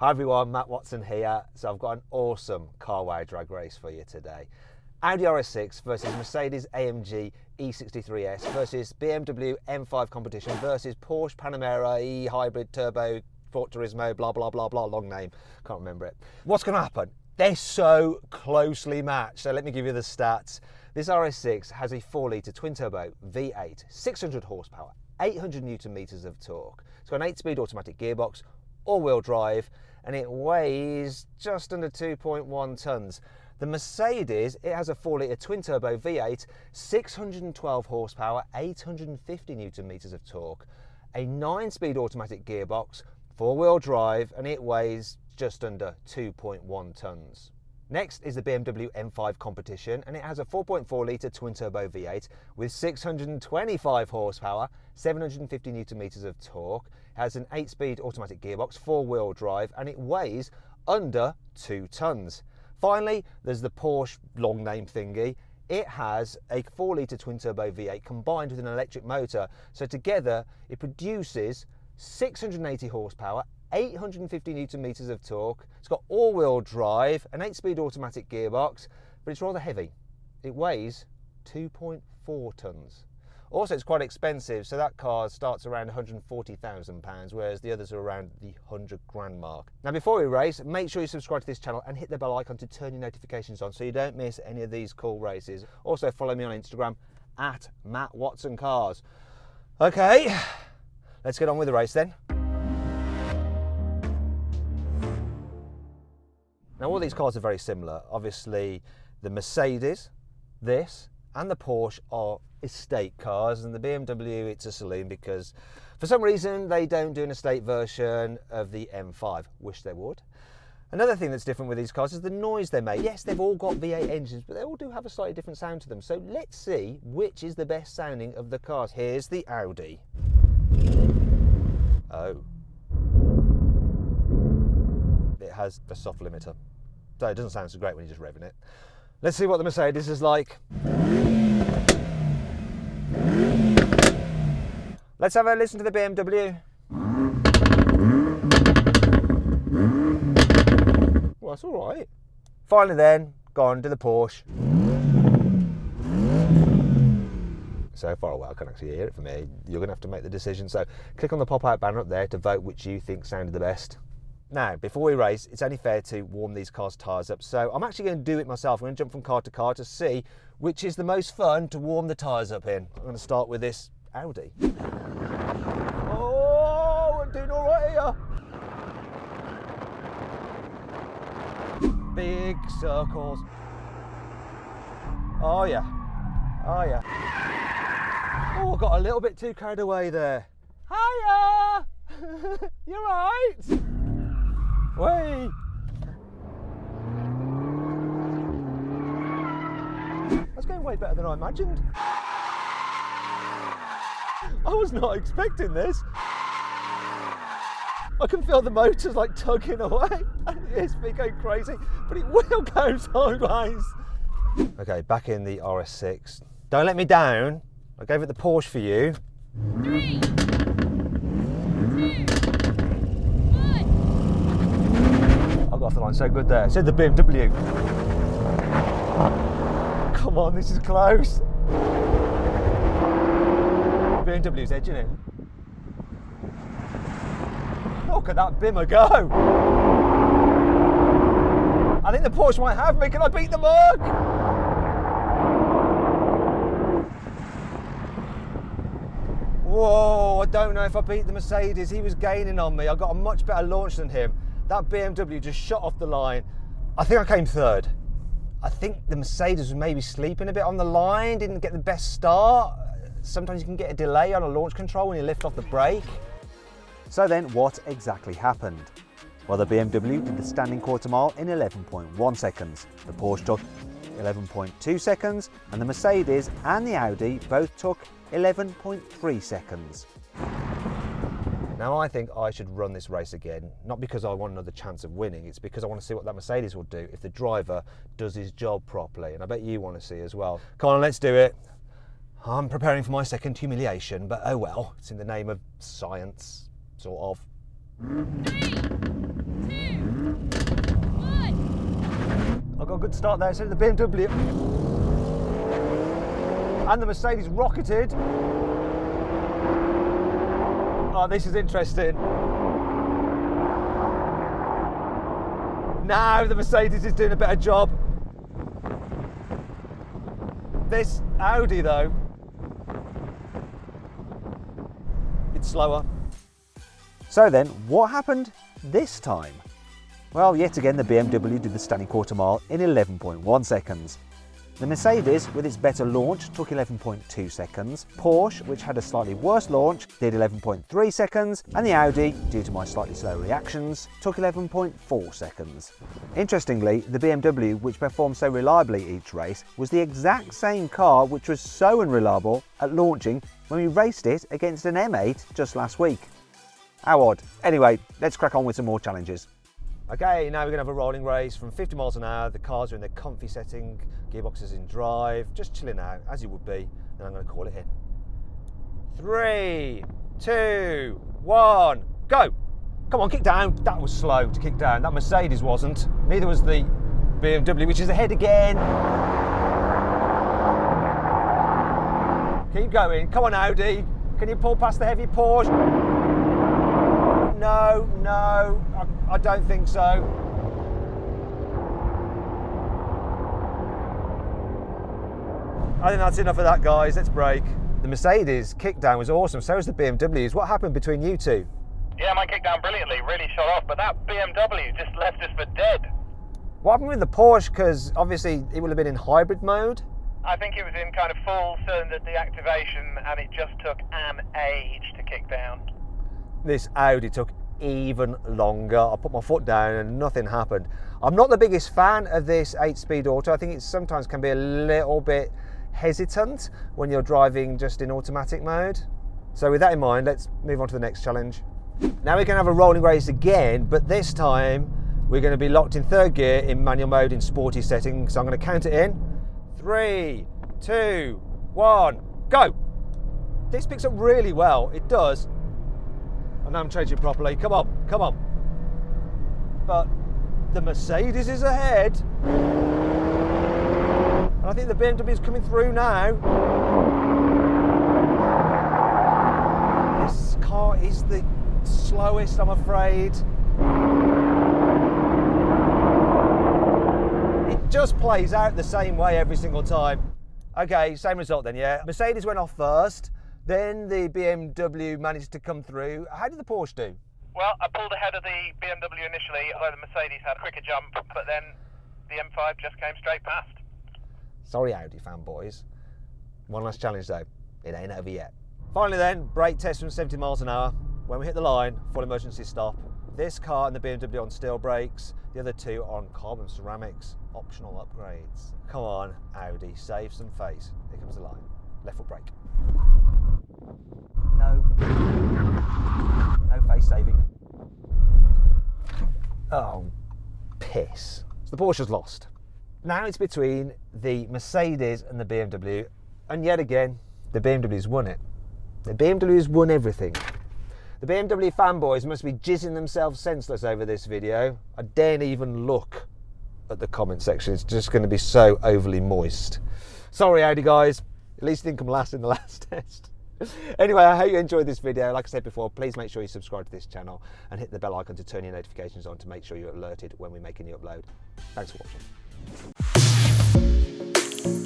Hi everyone, Matt Watson here. So I've got an awesome carwow drag race for you today. Audi RS6 versus mercedes-amg E63S versus BMW M5 Competition versus Porsche Panamera E-Hybrid Turbo Sport Turismo, blah, blah, blah, blah, long name, can't remember it. What's going to happen? They're so closely matched, so let me give you the stats. This RS6 has a 4-litre twin-turbo V8, 600 horsepower, 800 newton meters of torque. It's got an 8-speed automatic gearbox, all-wheel drive, and it weighs just under 2.1 tonnes. The Mercedes, it has a 4-litre twin-turbo V8, 612 horsepower, 850 newton meters of torque, a 9-speed automatic gearbox, 4-wheel drive, and it weighs just under 2.1 tonnes. Next is the BMW M5 Competition, and it has a 4.4-litre twin-turbo V8 with 625 horsepower, 750 newton meters of torque. It has an 8-speed automatic gearbox, 4-wheel drive, and it weighs under 2 tonnes. Finally, there's the Porsche long name thingy. It has a 4-litre twin-turbo V8 combined with an electric motor, so together it produces 680 horsepower, 850 newton meters of torque. It's got all-wheel drive, an 8-speed automatic gearbox, but it's rather heavy. It weighs 2.4 tonnes. Also, it's quite expensive, so that car starts around £140,000, whereas the others are around the 100 grand mark. Now, before we race, make sure you subscribe to this channel and hit the bell icon to turn your notifications on so you don't miss any of these cool races. Also, follow me on Instagram at MattWatsonCars. Okay, let's get on with the race then. Now, all these cars are very similar. Obviously, the Mercedes, this, and the Porsche are estate cars, and the BMW, it's a saloon because for some reason they don't do an estate version of the M5. Wish they would. Another thing that's different with these cars is the noise they make. Yes, they've all got V8 engines, but they all do have a slightly different sound to them. So let's see which is the best sounding of the cars. Here's the Audi. Oh. It has a soft limiter, so it doesn't sound so great when you're just revving it. Let's see what the Mercedes is like. Let's have a listen to the BMW. Well, that's all right. Finally then, go on to the Porsche. So far away, I can't actually hear it from here. You're going to have to make the decision. So click on the pop-out banner up there to vote which you think sounded the best. Now, before we race, it's only fair to warm these cars' tyres up. So I'm actually going to do it myself. I'm going to jump from car to car to see which is the most fun to warm the tyres up in. I'm going to start with this Audi. Oh, I'm doing all right here. Big circles. Oh yeah, oh yeah. Oh, I got a little bit too carried away there. Hiya! You're right. Way. That's going way better than I imagined. I was not expecting this. I can feel the motors like tugging away and it's me going crazy, but it will go sideways. Okay, back in the RS6. Don't let me down. I gave it the Porsche for you. 3, 2, 1. I got off the line so good there. Said the BMW. Come on, this is close. BMW's edging it. Look at that Bimmer go. I think the Porsche might have me. Can I beat the Merc? Whoa, I don't know if I beat the Mercedes. He was gaining on me. I got a much better launch than him. That BMW just shot off the line. I think I came third. I think the Mercedes was maybe sleeping a bit on the line, didn't get the best start. Sometimes you can get a delay on a launch control when you lift off the brake. So then, what exactly happened? Well, the BMW did the standing quarter mile in 11.1 seconds. The Porsche took 11.2 seconds, and the Mercedes and the Audi both took 11.3 seconds. Now I think I should run this race again, not because I want another chance of winning, it's because I want to see what that Mercedes will do if the driver does his job properly, and I bet you want to see as well. Come on, let's do it. I'm preparing for my second humiliation, but oh well, it's in the name of science, sort of. 3, 2, got a good start there. So the BMW and the Mercedes rocketed. Oh, this is interesting. Now the Mercedes is doing a better job. This Audi though, it's slower. So then, what happened this time? Well, yet again the BMW did the standing quarter mile in 11.1 seconds. The Mercedes, with its better launch, took 11.2 seconds. Porsche, which had a slightly worse launch, did 11.3 seconds. And the Audi, due to my slightly slow reactions, took 11.4 seconds. Interestingly, the BMW, which performed so reliably each race, was the exact same car which was so unreliable at launching when we raced it against an M8 just last week. How odd. Anyway, let's crack on with some more challenges. Okay, now we're going to have a rolling race from 50 miles an hour. The cars are in their comfy setting, gearboxes in drive, just chilling out, as you would be. Then I'm going to call it in. 3, 2, 1, go! Come on, kick down. That was slow to kick down. That Mercedes wasn't. Neither was the BMW, which is ahead again. Keep going. Come on, Audi. Can you pull past the heavy Porsche? No, I don't think so. I think that's enough of that, guys. Let's brake. The Mercedes kickdown was awesome. So was the BMW's. What happened between you two? Yeah, mine kicked down brilliantly, really shot off, but that BMW just left us for dead. What happened with the Porsche? Because obviously it would have been in hybrid mode. I think it was in kind of full cylinder deactivation and it just took an age to kick down. This Audi took even longer. I put my foot down and nothing happened. I'm not the biggest fan of this 8-speed auto. I think it sometimes can be a little bit hesitant when you're driving just in automatic mode. So with that in mind, let's move on to the next challenge. Now we're going to have a rolling race again, but this time we're going to be locked in third gear in manual mode in sporty settings. So I'm going to count it in. 3, 2, 1, go! This picks up really well. It does. And now I'm changing properly. Come on, come on. But the Mercedes is ahead. And I think the BMW is coming through now. This car is the slowest, I'm afraid. It just plays out the same way every single time. Okay, same result then, yeah. Mercedes went off first. Then the BMW managed to come through. How did the Porsche do? Well, I pulled ahead of the BMW initially, although the Mercedes had a quicker jump, but then the M5 just came straight past. Sorry, Audi fanboys. One last challenge though. It ain't over yet. Finally then, brake test from 70 miles an hour. When we hit the line, full emergency stop. This car and the BMW on steel brakes, the other two on carbon ceramics, optional upgrades. Come on, Audi, save some face. Here comes the line. Left foot brake. No face saving. Oh, piss. So the Porsche's lost. Now it's between the Mercedes and the BMW, and yet again, the BMW's won it. The BMW's won everything. The BMW fanboys must be jizzing themselves senseless over this video. I daren't even look at the comment section. It's just going to be so overly moist. Sorry, Audi guys. At least you didn't come last in the last test. Anyway, I hope you enjoyed this video. Like I said before, please make sure you subscribe to this channel and hit the bell icon to turn your notifications on to make sure you're alerted when we make a new upload. Thanks for watching.